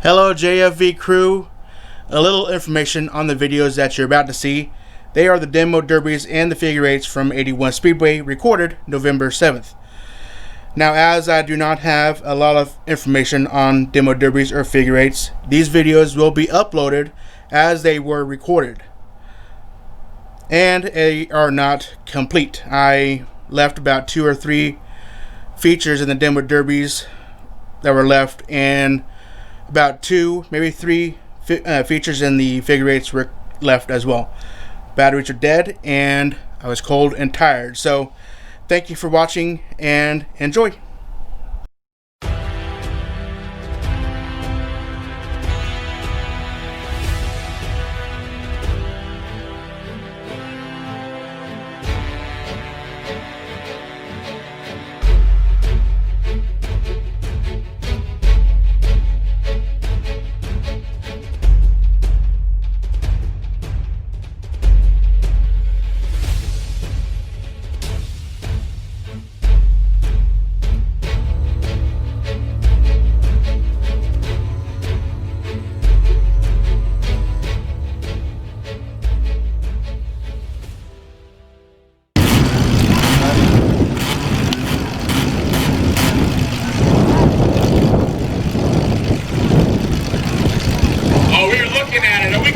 Hello JFV crew, a little information on the videos that you're about to see. They are the demo derbies and the figure eights from 81 Speedway, recorded November 7th. Now, as I do not have a lot of information on demo derbies or figure eights, these videos will be uploaded as they were recorded, and they are not complete. I left about 2 or 3 features in the demo derbies that were left, and about 2, maybe 3 features in the figure eights were left as well. Batteries are dead, and I was cold and tired. So thank you for watching and enjoy.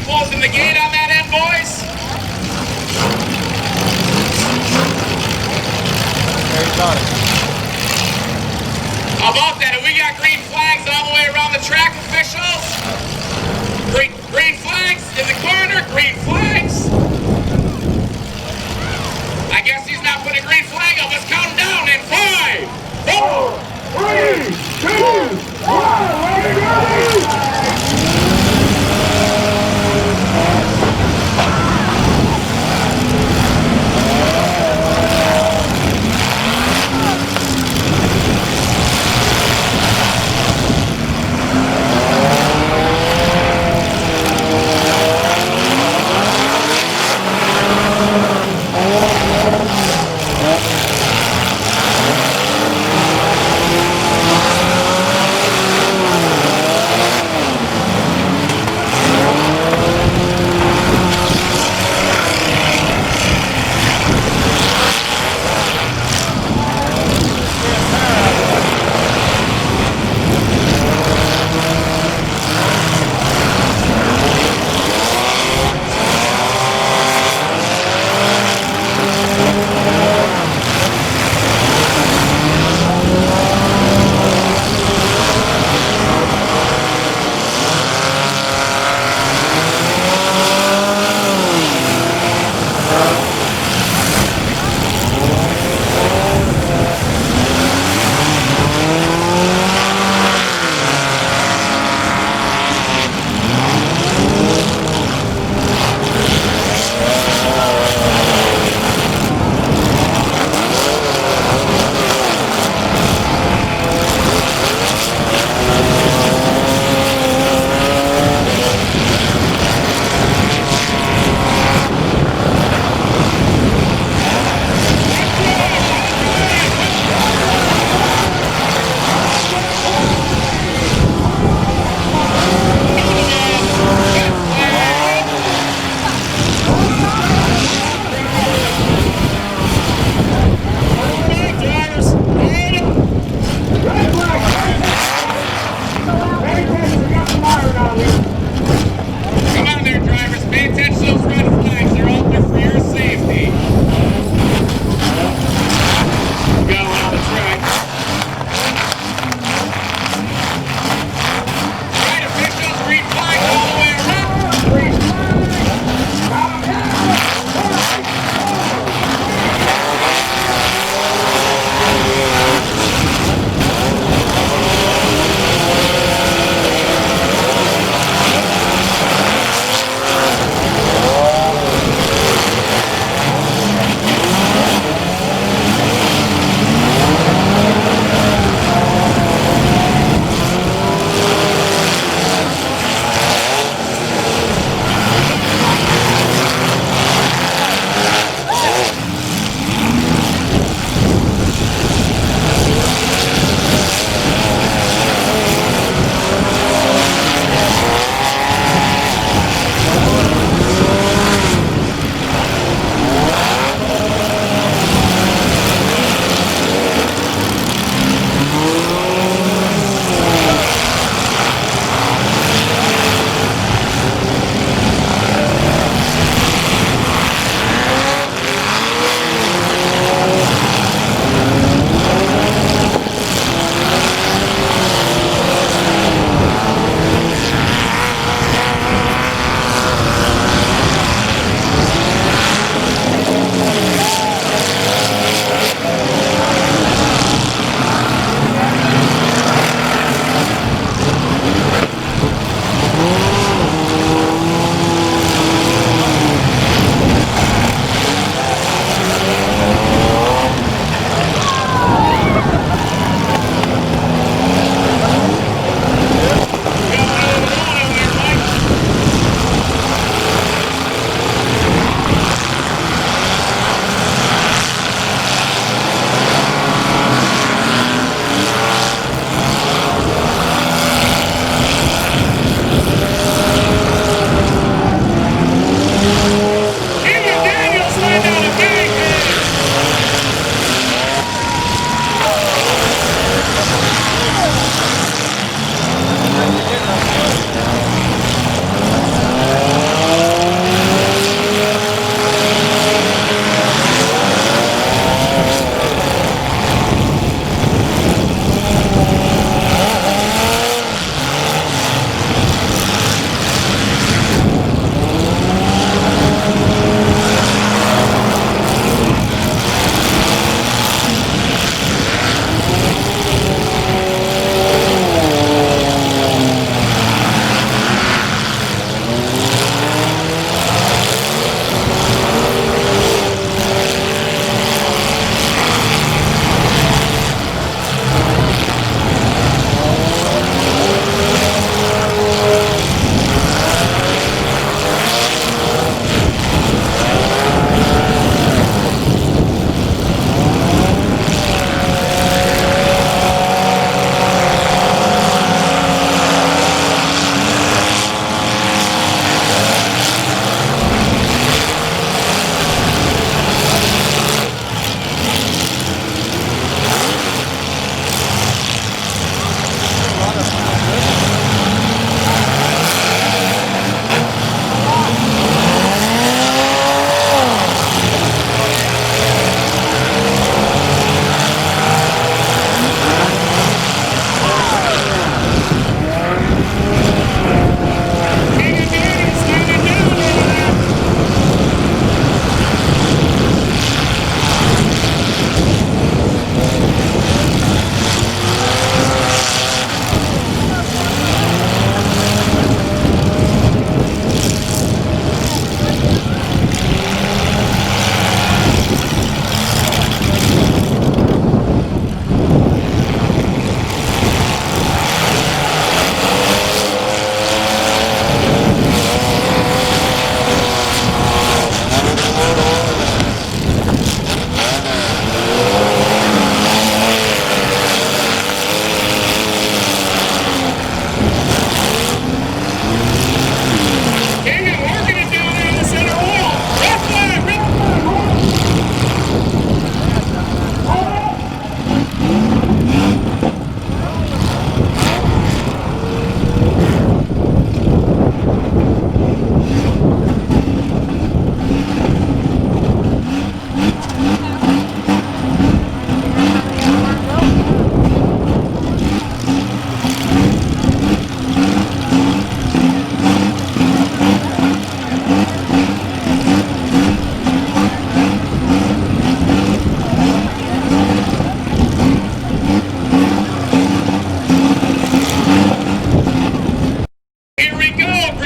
Closing the gate on that end, boys? There you got it. How about that? And we got green flags all the way around the track, officials. Green flags in the corner, green flags. I guess he's not putting a green flag up. Let's count down in 5, 4, 3, 2, 1. Ready?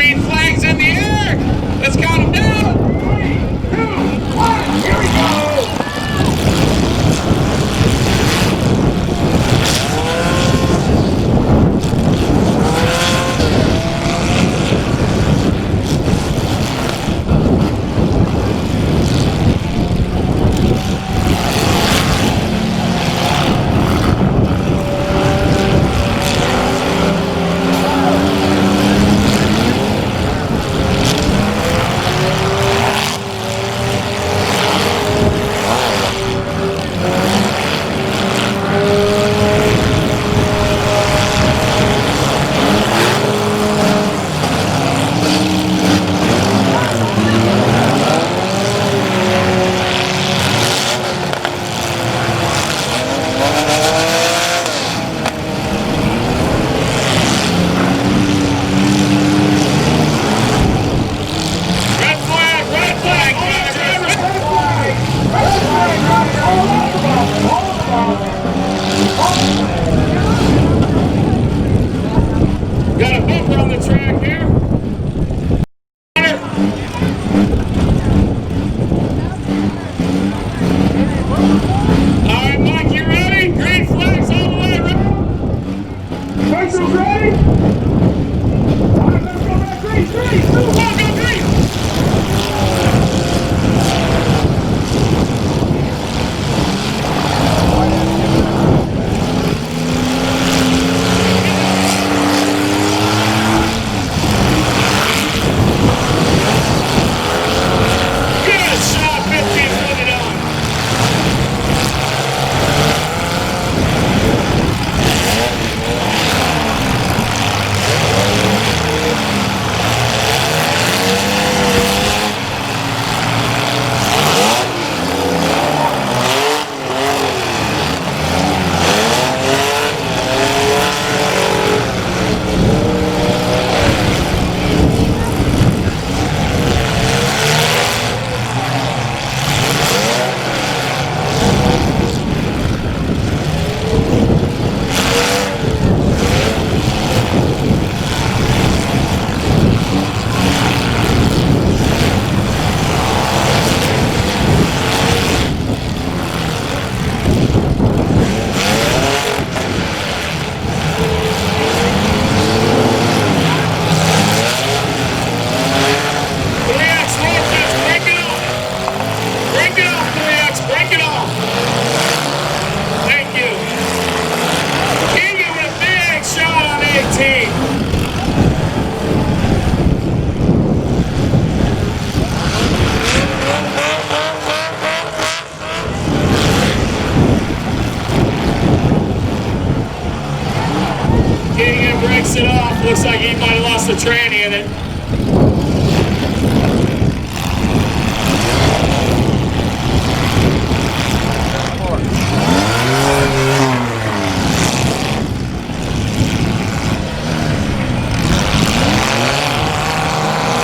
green flags in the air. Let's count them down. 3, 2, 1, here we go. Got a bumper on the track here. All right, Mike, you ready? Green flags all the way around. Marshall's ready? All right, let's go back. 3, 2, 1, go green. Breaks it off. Looks like he might have lost the tranny in it.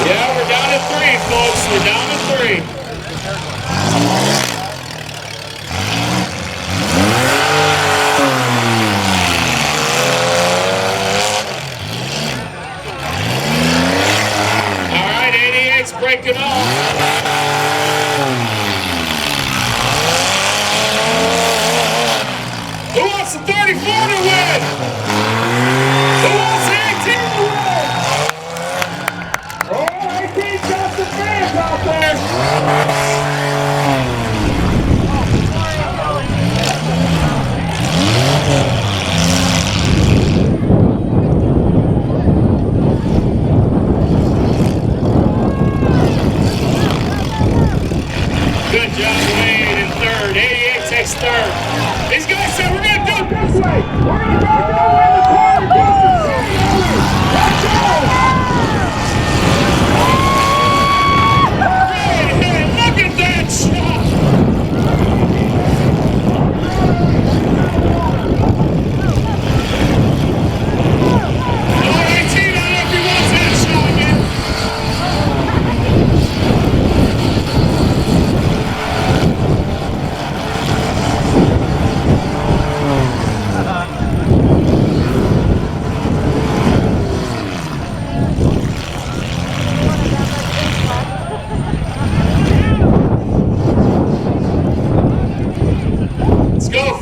Yeah, we're down to 3, folks. We're down to 3. Breaking off. Who wants the 34 to win? Who wants the 18 to win? Oh, 18 got the fans out there.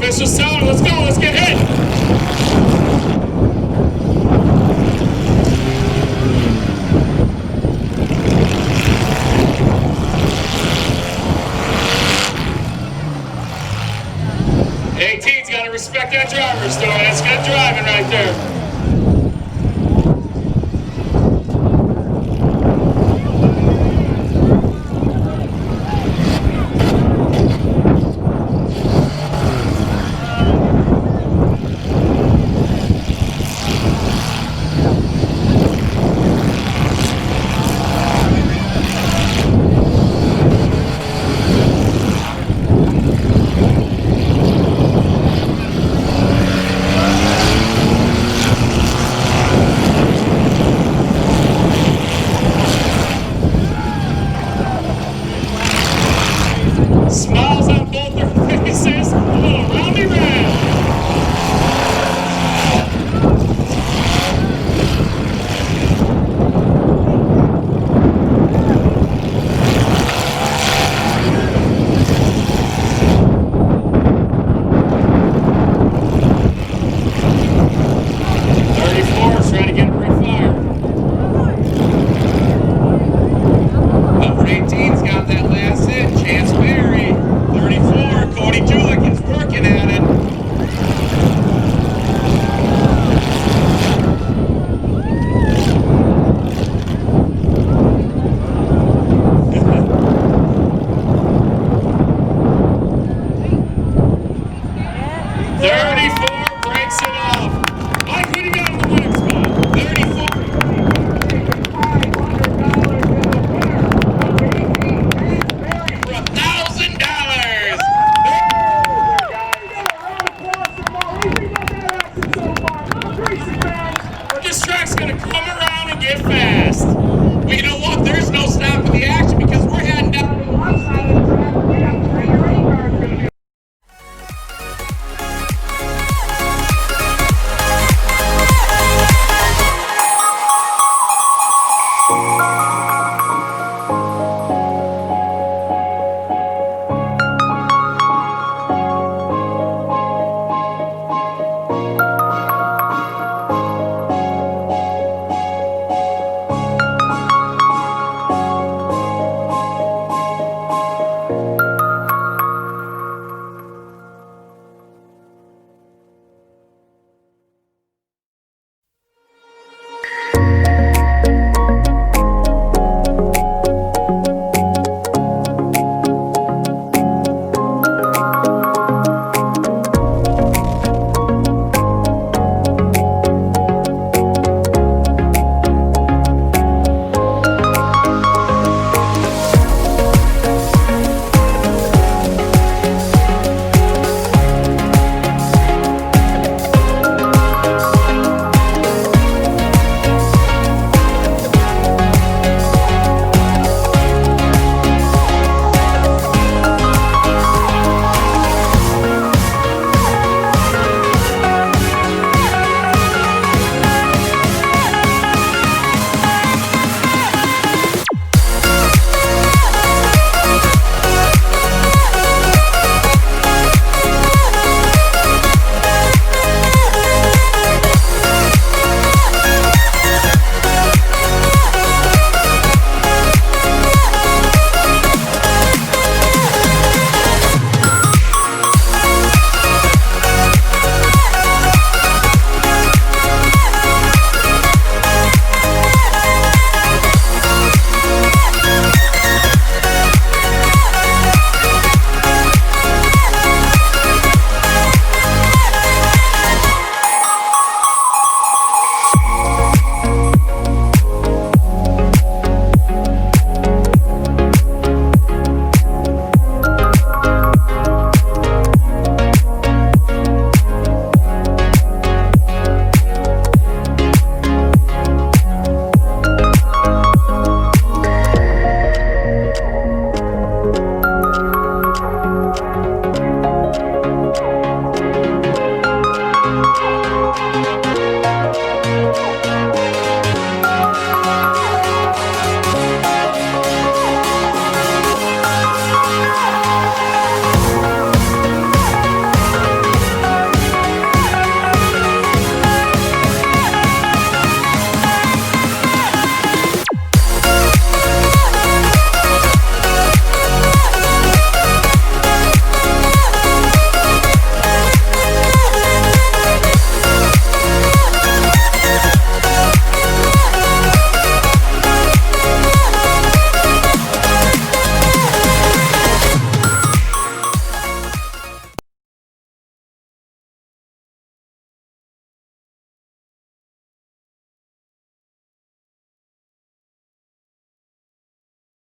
Official sound, let's go, let's get hit. '18's got to respect that driver's door. That's good driving right there. Smiles on both their faces, a little roundy round. Trying to get a refire. Number 18's got that last hit. Chance Berry. 34. Cody Julik is working at it. Breaks it off. Mike, what do you got on the winning spot? 34. For $1,000. This track's gonna come around and get fast. Well, you know what? There's no stopping the action because we're